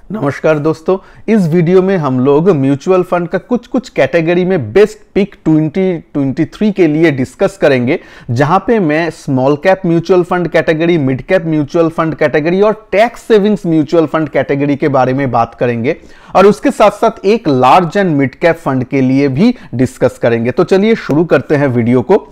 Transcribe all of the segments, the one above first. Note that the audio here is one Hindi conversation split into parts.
नमस्कार दोस्तों, इस वीडियो में हम लोग म्यूचुअल फंड का कुछ कैटेगरी में बेस्ट पिक 2023 के लिए डिस्कस करेंगे, जहां पे मैं small cap mutual fund category, mid cap mutual fund category और tax savings mutual fund category के बारे में बात करेंगे और उसके साथ साथ एक large and mid cap fund के लिए भी डिस्कस करेंगे। तो चलिए शुरू करते हैं वीडियो को।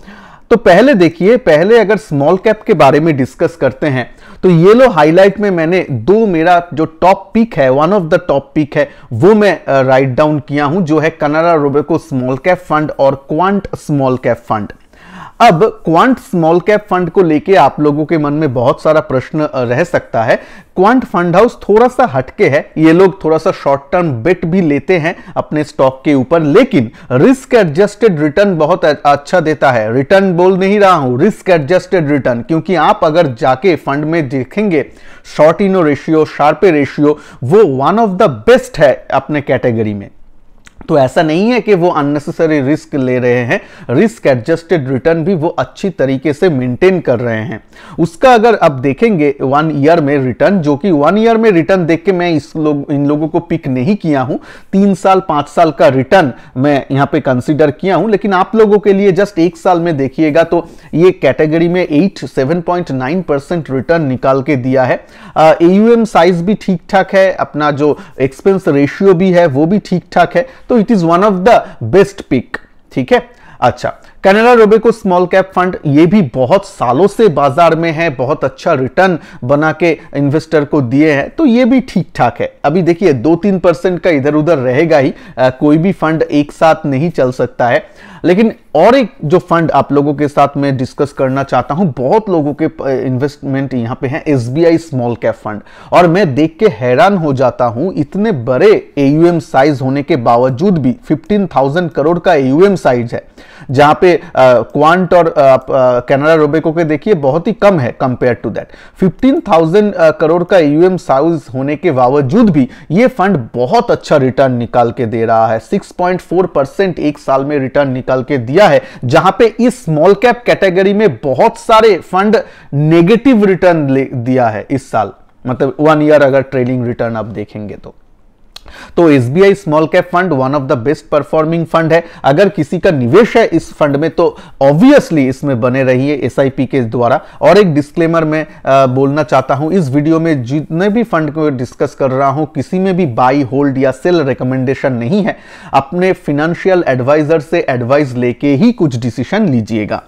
तो पहले देखिए, पहले अगर स्मॉल कैप के बारे में डिस्कस करते हैं तो ये लो हाईलाइट में मैंने मेरा जो टॉप पिक है, one of the top pick है, वो मैं राइट डाउन किया हूं, जो है Canara Robeco small cap fund और क्वांट स्मॉल कैप फंड। अब क्वांट स्मॉल कैप फंड को लेके आप लोगों के मन में बहुत सारा प्रश्न रह सकता है। क्वांट फंड हाउस थोड़ा सा हटके है, ये लोग थोड़ा सा शॉर्ट टर्म बेट भी लेते हैं अपने स्टॉक के ऊपर, लेकिन रिस्क एडजस्टेड रिटर्न बहुत अच्छा देता है। रिटर्न बोल नहीं रहा हूं, रिस्क एडजस्टेड रिटर्न, क्योंकि आप अगर जाके फंड में देखेंगे शॉर्ट इनो रेशियो, शार्पे रेशियो, वो वन ऑफ द बेस्ट है अपने कैटेगरी में। तो ऐसा नहीं है कि वो अननेसेसरी रिस्क ले रहे हैं, रिस्क एडजस्टेड रिटर्न भी वो अच्छी तरीके से मेंटेन कर रहे हैं। उसका अगर आप देखेंगे 1 ईयर में रिटर्न, जो कि 1 ईयर में रिटर्न देख के मैं इन लोगों को पिक नहीं किया हूं, 3 साल 5 साल का रिटर्न मैं यहां पे कंसीडर किया हूं, लेकिन आप लोगों के लिए जस्ट 1 साल में देखिएगा तो ये कैटेगरी में 7.9% रिटर्न निकाल के दिया है। AUM साइज भी ठीक ठाक है, अपना जो एक्सपेंस रेशियो भी है वो भी ठीक ठाक है, तो it is one of the best pick. ठीक है, अच्छा, Canara Robeco small cap fund ये भी बहुत सालों से बाजार में है, बहुत अच्छा रिटर्न बना के इन्वेस्टर को दिए हैं, तो ये भी ठीक ठाक है। अभी देखिए 2-3% का इधर उधर रहेगा ही, कोई भी फंड एक साथ नहीं चल सकता है। लेकिन और एक जो फंड आप लोगों के साथ मैं डिस्कस करना चाहता हूं, बहुत लोगों के इन्वेस्टमेंट यहां पे है, SBI स्मॉल कैप फंड, और मैं देख के हैरान हो जाता हूं, इतने बड़े AUM साइज होने के बावजूद भी 15,000 करोड़ का AUM साइज है, जहां पे क्वांट और कैनरा रोबेको के देखिए बहुत ही कम है कंपेयर टू दैट। 15,000 करोड़ का AUM साइज होने के बावजूद भी ये फंड बहुत अच्छा रिटर्न निकाल के दे रहा है। 6.4% एक साल में रिटर्न निकाल के दिया है, जहां पे इस स्मॉल कैप कैटेगरी में बहुत सारे फंड नेगेटिव रिटर्न दिया है इस साल, मतलब 1 ईयर अगर ट्रेलिंग रिटर्न आप देखेंगे तो SBI small cap fund one of the best performing fund है। अगर किसी का निवेश है इस फंड में तो ऑब्वियसली इसमें बने रहिए SIP के द्वारा। और एक डिस्क्लेमर मैं बोलना चाहता हूं, इस वीडियो में जितने भी फंड को डिस्कस कर रहा हूं, किसी में भी बाई, होल्ड या सेल रिकमेंडेशन नहीं है। अपने फिनेंशियल एडवाइजर से एडवाइस लेके ही कुछ डिसीजन लीजिएगा।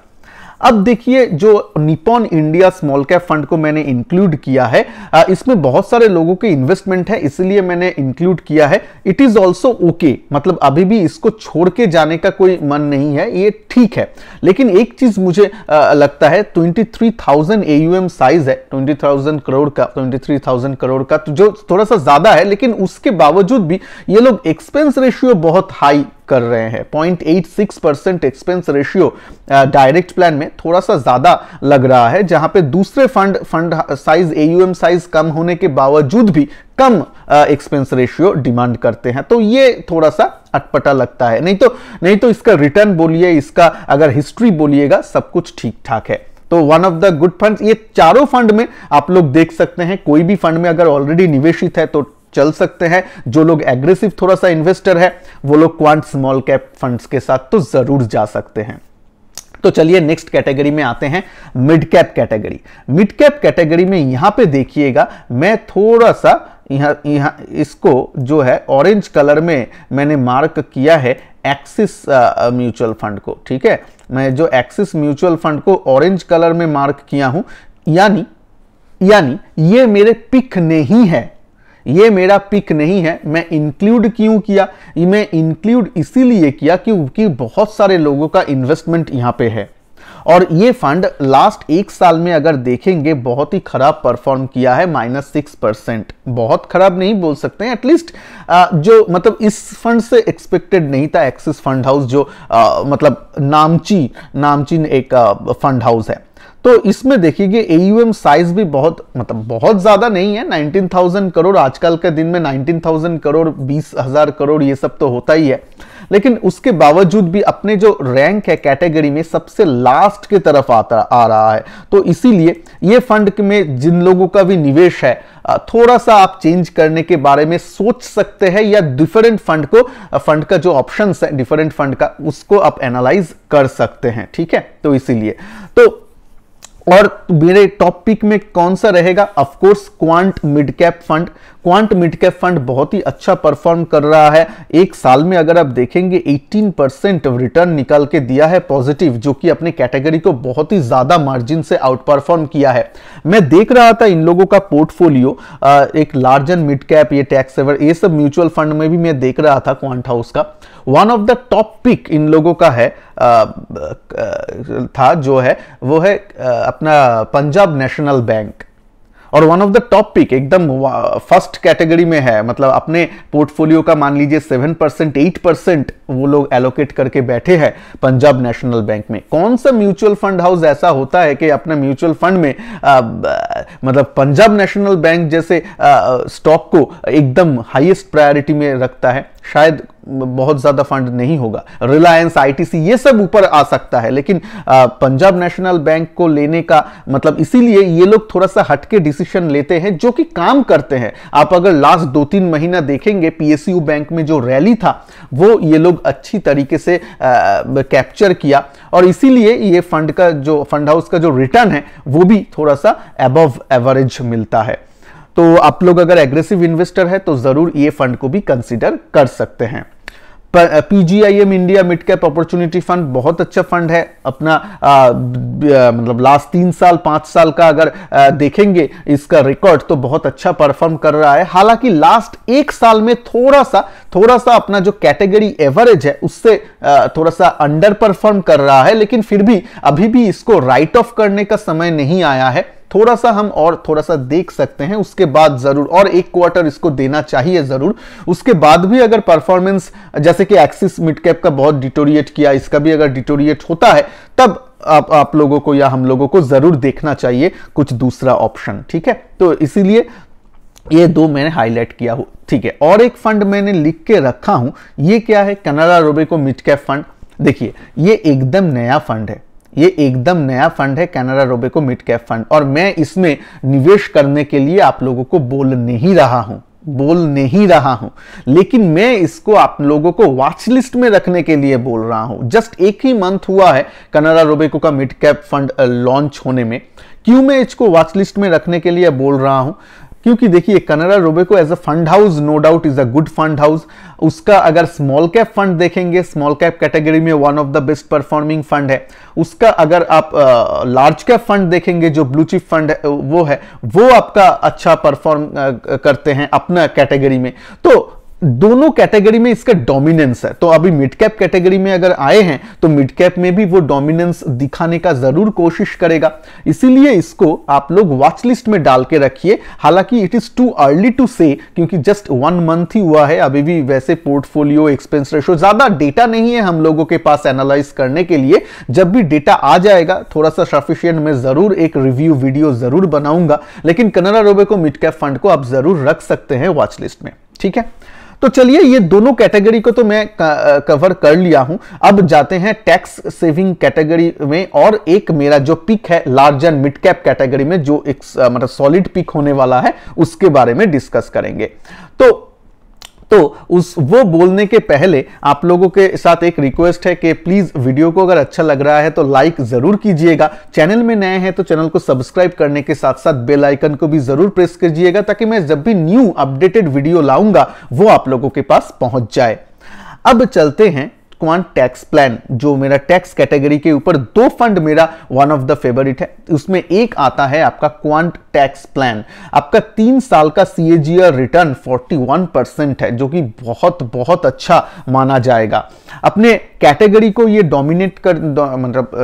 अब देखिए, जो Nippon India small cap fund को मैंने इंक्लूड किया है, इसमें बहुत सारे लोगों के इन्वेस्टमेंट है, इसलिए मैंने इंक्लूड किया है। इट इज ऑल्सो ओके, मतलब अभी भी इसको छोड़ के जाने का कोई मन नहीं है, ये ठीक है। लेकिन एक चीज मुझे लगता है, 23,000 AUM साइज है, 20,000 करोड़ का, 23,000 करोड़ का, तो जो थोड़ा सा ज्यादा है, लेकिन उसके बावजूद भी ये लोग एक्सपेंस रेशियो बहुत हाई कर रहे हैं। 0.86% एक्सपेंस रेशियो डायरेक्ट प्लान में थोड़ा सा ज्यादा लग रहा है, जहां पे दूसरे फंड साइज, AUM साइज कम होने के बावजूद भी कम एक्सपेंस रेशियो डिमांड करते हैं, तो ये थोड़ा सा अटपटा लगता है। नहीं तो इसका रिटर्न बोलिए, इसका अगर हिस्ट्री बोलिएगा, सब कुछ ठीक ठाक है। तो one of the good funds, ये चारों फंड में आप लोग देख सकते हैं। कोई भी फंड में अगर ऑलरेडी निवेशित है तो चल सकते हैं। जो लोग एग्रेसिव थोड़ा सा इन्वेस्टर है, वो लोग क्वांट स्मॉल कैप फंड्स के साथ तो जरूर जा सकते हैं। तो चलिए नेक्स्ट कैटेगरी में आते हैं, mid cap category. Mid cap category में यहां पे देखिएगा, मैं थोड़ा सा यहां इसको जो है ऑरेंज कलर में मैंने मार्क किया है एक्सिस म्यूचुअल फंड को। ठीक है, मैं जो एक्सिस म्यूचुअल फंड को ऑरेंज कलर में मार्क किया हूं, यानी ये मेरे पिक नहीं है, ये मेरा पिक नहीं है। मैं इंक्लूड क्यों किया? मैं इंक्लूड इसीलिए किया क्योंकि बहुत सारे लोगों का इन्वेस्टमेंट यहां पे है, और ये फंड लास्ट 1 साल में अगर देखेंगे बहुत ही खराब परफॉर्म किया है, -6%। बहुत खराब नहीं बोल सकते हैं, एटलीस्ट जो मतलब इस फंड से एक्सपेक्टेड नहीं था। एक्सिस फंड हाउस जो मतलब नामचीन एक फंड हाउस है, तो इसमें देखिए AUM साइज भी बहुत मतलब बहुत ज्यादा नहीं है, 19,000 करोड़। आजकल के दिन में 19,000 करोड़ 20,000 करोड़ ये सब तो होता ही है, लेकिन उसके बावजूद भी अपने जो रैंक है कैटेगरी में सबसे लास्ट की तरफ आ रहा है। तो इसीलिए ये फंड में जिन लोगों का भी निवेश है थोड़ा सा आप चेंज करने के बारे में सोच सकते हैं, या डिफरेंट फंड का जो ऑप्शंस है डिफरेंट फंड का उसको आप एनालाइज कर सकते हैं। ठीक है, तो इसीलिए और मेरे टॉप पिक में कौन सा रहेगा? Of course quant mid cap fund. Quant mid cap fund बहुत ही अच्छा परफॉर्म कर रहा है। एक साल में अगर आप देखेंगे 18% रिटर्न निकाल के दिया है पॉजिटिव, जो कि अपने कैटेगरी को बहुत ही ज्यादा मार्जिन से आउट परफॉर्म किया है। मैं देख रहा था इन लोगों का पोर्टफोलियो, एक लार्ज एंड मिड कैप, ये टैक्स सेवर, ये सब म्यूचुअल फंड में भी मैं देख रहा था क्वांट हाउस का। One of the top pick इन लोगों का है था जो है वो है अपना पंजाब नेशनल बैंक, और one of the top pick एकदम फर्स्ट कैटेगरी में है। मतलब अपने पोर्टफोलियो का मान लीजिए 7% 8% वो लोग एलोकेट करके बैठे हैं पंजाब नेशनल बैंक में। कौन सा म्यूचुअल फंड हाउस ऐसा होता है कि अपने म्यूचुअल फंड में मतलब पंजाब नेशनल बैंक जैसे स्टॉक को एकदम हाईएस्ट प्रायोरिटी में रखता है? शायद बहुत ज्यादा फंड नहीं होगा। रिलायंस, ITC ये सब ऊपर आ सकता है, लेकिन पंजाब नेशनल बैंक को लेने का मतलब इसीलिए ये लोग थोड़ा सा हटके डिसीजन लेते हैं जो कि काम करते हैं। आप अगर लास्ट 2-3 महीना देखेंगे PSU बैंक में जो रैली था वो ये लोग अच्छी तरीके से कैप्चर किया, और इसीलिए ये फंड हाउस का जो रिटर्न है वो भी थोड़ा सा अबव एवरेज मिलता है। तो आप लोग अगर एग्रेसिव इन्वेस्टर है तो जरूर ये फंड को भी कंसीडर कर सकते हैं। PGIM India mid cap opportunity fund बहुत अच्छा फंड है अपना। मतलब लास्ट 3 साल 5 साल का अगर देखेंगे इसका रिकॉर्ड तो बहुत अच्छा परफॉर्म कर रहा है। हालांकि लास्ट 1 साल में थोड़ा सा अपना जो कैटेगरी एवरेज है उससे थोड़ा सा अंडर परफॉर्म कर रहा है, लेकिन फिर भी अभी भी इसको राइट ऑफ करने का समय नहीं आया है। थोड़ा सा हम और थोड़ा सा देख सकते हैं, उसके बाद जरूर और 1 क्वार्टर इसको देना चाहिए जरूर। उसके बाद भी अगर परफॉर्मेंस जैसे कि एक्सिस मिड कैप का बहुत डिटोरिएट किया, इसका भी अगर डिटोरिएट होता है तब आप लोगों को या हम लोगों को जरूर देखना चाहिए कुछ दूसरा ऑप्शन। ठीक है, तो इसीलिए ये 2 मैंने हाईलाइट किया हो। ठीक है, और एक फंड मैंने लिख के रखा हूं, ये क्या है? Canara Robeco mid cap fund. देखिए ये एकदम नया फंड है, ये एकदम नया फंड है Canara Robeco mid cap fund, और मैं इसमें निवेश करने के लिए आप लोगों को बोल नहीं रहा हूं, लेकिन मैं इसको आप लोगों को वॉच लिस्ट में रखने के लिए बोल रहा हूं। जस्ट 1 ही मंथ हुआ है कैनरा रोबेको का मिड कैप फंड लॉन्च होने में। क्यों मैं इसको वॉच लिस्ट में रखने के लिए बोल रहा हूं? क्योंकि देखिए Canara Robeco as a fund house no doubt is a good fund house. उसका अगर स्मॉल कैप फंड देखेंगे, स्मॉल कैप कैटेगरी में one of the best performing fund है। उसका अगर आप लार्ज कैप फंड देखेंगे जो ब्लू चिप फंड है वो आपका अच्छा परफॉर्म करते हैं अपना कैटेगरी में। तो दोनों कैटेगरी में इसका डोमिनेंस है। तो अभी मिड कैप कैटेगरी में अगर आए हैं तो मिड कैप में भी वो डोमिनेंस दिखाने का जरूर कोशिश करेगा, इसीलिए इसको आप लोग वॉच लिस्ट में डाल के रखिए। हालांकि it is too early to say, क्योंकि जस्ट 1 मंथ ही हुआ है, अभी भी वैसे पोर्टफोलियो एक्सपेंस रेशो ज्यादा डेटा नहीं है हम लोगों के पास एनालाइज करने के लिए। जब भी डेटा आ जाएगा थोड़ा सा सफिशिएंट, मैं जरूर एक रिव्यू वीडियो जरूर बनाऊंगा, लेकिन Canara Robeco mid cap fund को आप जरूर रख सकते हैं वॉच लिस्ट में। ठीक है, तो चलिए ये दोनों कैटेगरी को तो मैं कवर कर लिया हूं। अब जाते हैं टैक्स सेविंग कैटेगरी में, और एक मेरा जो पिक है large and mid cap category में जो एक मतलब सॉलिड पिक होने वाला है उसके बारे में डिस्कस करेंगे। तो वो बोलने के पहले आप लोगों के साथ एक रिक्वेस्ट है कि प्लीज वीडियो को अगर अच्छा लग रहा है तो लाइक जरूर कीजिएगा। चैनल में नए हैं तो चैनल को सब्सक्राइब करने के साथ साथ बेल आइकन को भी जरूर प्रेस कीजिएगा, ताकि मैं जब भी न्यू अपडेटेड वीडियो लाऊंगा वो आप लोगों के पास पहुंच जाए। अब चलते हैं क्वांट टैक्स प्लान, जो मेरा टैक्स कैटेगरी के ऊपर 2 फंड मेरा वन ऑफ द फेवरेट है। उसमें एक आता है आपका क्वांट टैक्स प्लान। आपका 3 साल का CAGR रिटर्न 41% है, जो कि बहुत बहुत अच्छा माना जाएगा। अपने कैटेगरी को ये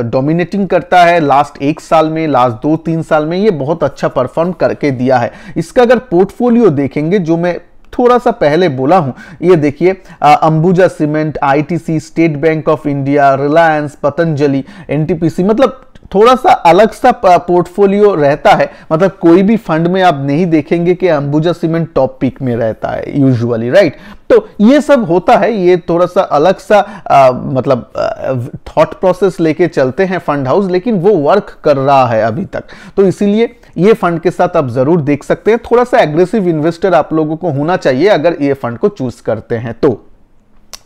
डोमिनेटिंग करता है लास्ट 1 साल में, लास्ट 2-3 साल में ये बहुत अच्छा परफॉर्म करके दिया है। इसका अगर पोर्टफोलियो देखेंगे जो मैं थोड़ा सा पहले बोला हूं, ये देखिए Ambuja cement, ITC, state Bank of India, Reliance, Patanjali, NTPC, मतलब थोड़ा सा अलग सा पोर्टफोलियो रहता है, मतलब कोई भी फंड में आप नहीं देखेंगे कि अंबुजा सीमेंट टॉप पिक में रहता है यूजुअली, राइट। तो ये सब होता है, ये थोड़ा सा अलग सा मतलब थॉट प्रोसेस लेके चलते हैं फंड हाउस, लेकिन वो वर्क कर रहा है अभी तक। तो इसीलिए ये फंड के साथ आप जरूर देख सकते हैं। थोड़ा सा एग्रेसिव इन्वेस्टर आप लोगों को होना चाहिए अगर ये फंड को चूज करते हैं तो।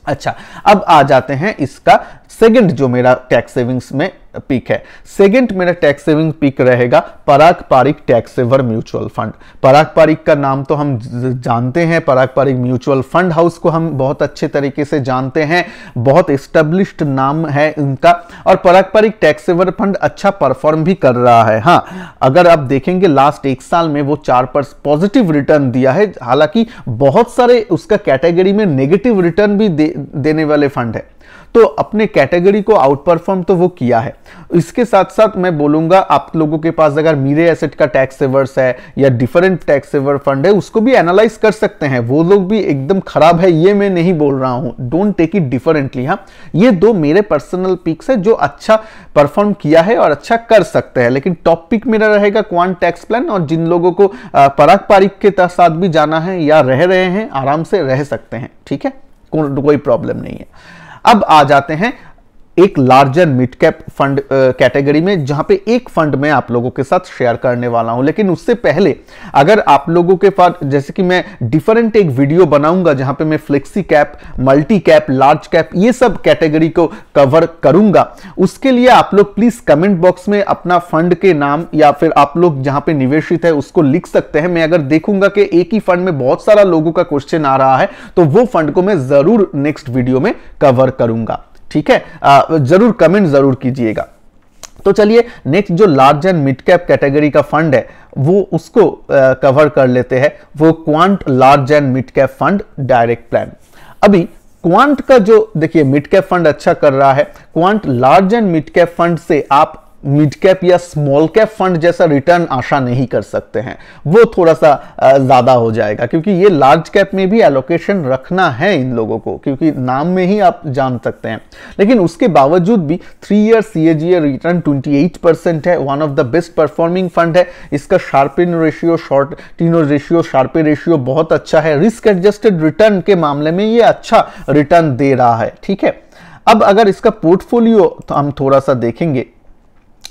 अच्छा, अब आ जाते हैं इसका सेकंड जो मेरा टैक्स सेविंग्स में पिक है। सेकंड मेरा टैक्स सेविंग पिक रहेगा Parag Parikh tax saver mutual fund. Parag Parikh का नाम तो हम जानते हैं, Parag Parikh mutual fund house को हम बहुत अच्छे तरीके से जानते हैं, बहुत एस्टेब्लिश्ड नाम है इनका, और पराग पारिक टैक्स सेवर फंड अच्छा परफॉर्म भी कर रहा है। हाँ, अगर आप देखेंगे लास्ट एक साल में वो 4% पॉजिटिव रिटर्न दिया है, हालांकि बहुत सारे उसका कैटेगरी में नेगेटिव रिटर्न भी देने वाले फंड है, तो अपने कैटेगरी को आउट परफॉर्म तो वो किया है। इसके साथ साथ मैं बोलूंगा आप लोगों के पास अगर मीरे एसेट का टैक्स सेवर्स है या डिफरेंट टैक्स सेवर फंड है, उसको भी एनालाइज कर सकते हैं। वो लोग भी एकदम खराब है ये मैं नहीं बोल रहा हूं, डोंट टेक इट डिफरेंटली। हाँ, ये दो मेरे पर्सनल पिक्स है जो अच्छा परफॉर्म किया है और अच्छा कर सकते हैं, लेकिन टॉप पिक मेरा रहेगा क्वांट टैक्स प्लान। और जिन लोगों को पराग पारिक के साथ भी जाना है या रह रहे हैं, आराम से रह सकते हैं, ठीक है, कोई प्रॉब्लम नहीं है। अब आ जाते हैं एक larger mid cap fund category में, जहां पे एक फंड मैं आप लोगों के साथ शेयर करने वाला हूं। लेकिन उससे पहले अगर आप लोगों के पास, जैसे कि मैं डिफरेंट एक वीडियो बनाऊंगा जहां पे मैं flexi cap, multi cap, large cap ये सब कैटेगरी को कवर करूंगा, उसके लिए आप लोग प्लीज कमेंट बॉक्स में अपना फंड के नाम या फिर आप लोग जहां पे निवेशित है उसको लिख सकते हैं। मैं अगर देखूंगा कि एक ही फंड में बहुत सारा लोगों का क्वेश्चन आ रहा है तो वो फंड को मैं जरूर नेक्स्ट वीडियो में कवर करूंगा, ठीक है। जरूर कमेंट जरूर कीजिएगा। तो चलिए नेक्स्ट जो large and mid cap category का फंड है वो उसको कवर कर लेते हैं। वो quant large and mid cap fund direct plan. अभी क्वांट का जो देखिए मिड कैप फंड अच्छा कर रहा है, quant large and mid cap fund से आप मिड कैप या स्मॉल कैप फंड जैसा रिटर्न आशा नहीं कर सकते हैं, वो थोड़ा सा ज्यादा हो जाएगा, क्योंकि ये लार्ज कैप में भी एलोकेशन रखना है इन लोगों को, क्योंकि नाम में ही आप जान सकते हैं। लेकिन उसके बावजूद भी 3 ईयर CAGR रिटर्न 28% है, one of the best performing fund है। इसका Sharpe ratio, Sortino ratio, Sharpe ratio बहुत अच्छा है। रिस्क एडजस्टेड रिटर्न के मामले में ये अच्छा रिटर्न दे रहा है, ठीक है। अब अगर इसका पोर्टफोलियो तो हम थोड़ा सा देखेंगे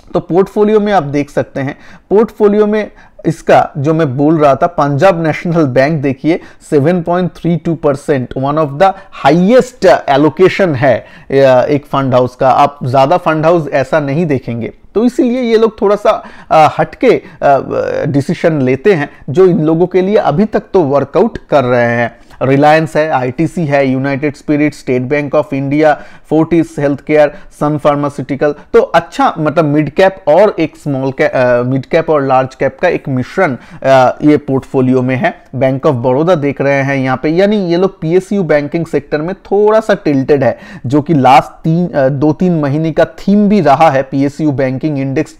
तो पोर्टफोलियो में आप देख सकते हैं, पोर्टफोलियो में इसका जो मैं बोल रहा था पंजाब नेशनल बैंक देखिए 7.32%, one of the highest allocation है एक फंड हाउस का। आप ज्यादा फंड हाउस ऐसा नहीं देखेंगे, तो इसीलिए ये लोग थोड़ा सा हटके डिसीजन लेते हैं जो इन लोगों के लिए अभी तक तो वर्कआउट कर रहे हैं। रिलायंस है, ITC है, United Spirit, State Bank of India, Fortis Health Care, Sun Pharmaceutical, तो अच्छा मतलब मिड कैप और एक स्मॉल कैप, मिड कैप और लार्ज कैप का एक मिश्रण ये पोर्टफोलियो में है। बैंक ऑफ बड़ौदा देख रहे हैं यहाँ पे, यानी ये लोग PSU बैंकिंग सेक्टर में थोड़ा सा टिल्टेड है, जो कि लास्ट 2-3 महीने का थीम भी रहा है। PSU बैंकिंग इंडेक्स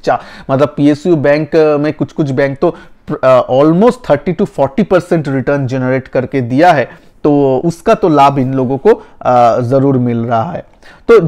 मतलब PSU बैंक में कुछ कुछ बैंक तो ऑलमोस्ट 30 to 40% रिटर्न जनरेट करके दिया है, तो उसका तो लाभ इन लोगों को जरूर मिल रहा है। तो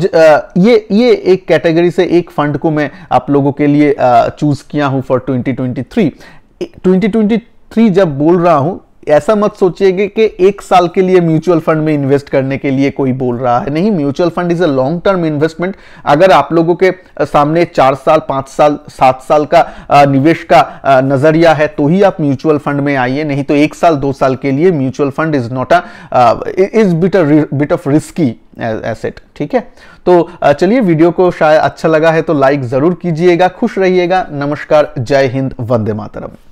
ये एक कैटेगरी से एक फंड को मैं आप लोगों के लिए चूज किया हूं फॉर 2023 जब बोल रहा हूं ऐसा मत सोचिएगा कि एक साल के लिए म्यूचुअल फंड में इन्वेस्ट करने के लिए कोई बोल रहा है, नहीं। Mutual fund is a long term investment. अगर आप लोगों के सामने 4 साल, 5 साल, 7 साल का निवेश का नजरिया है तो ही आप म्यूचुअल फंड में आइए, नहीं तो 1 साल 2 साल के लिए mutual fund is not is bit of risky asset, ठीक है। तो चलिए, वीडियो को शायद अच्छा लगा है तो लाइक जरूर कीजिएगा। खुश रहिएगा। नमस्कार, जय हिंद, वंदे मातरम।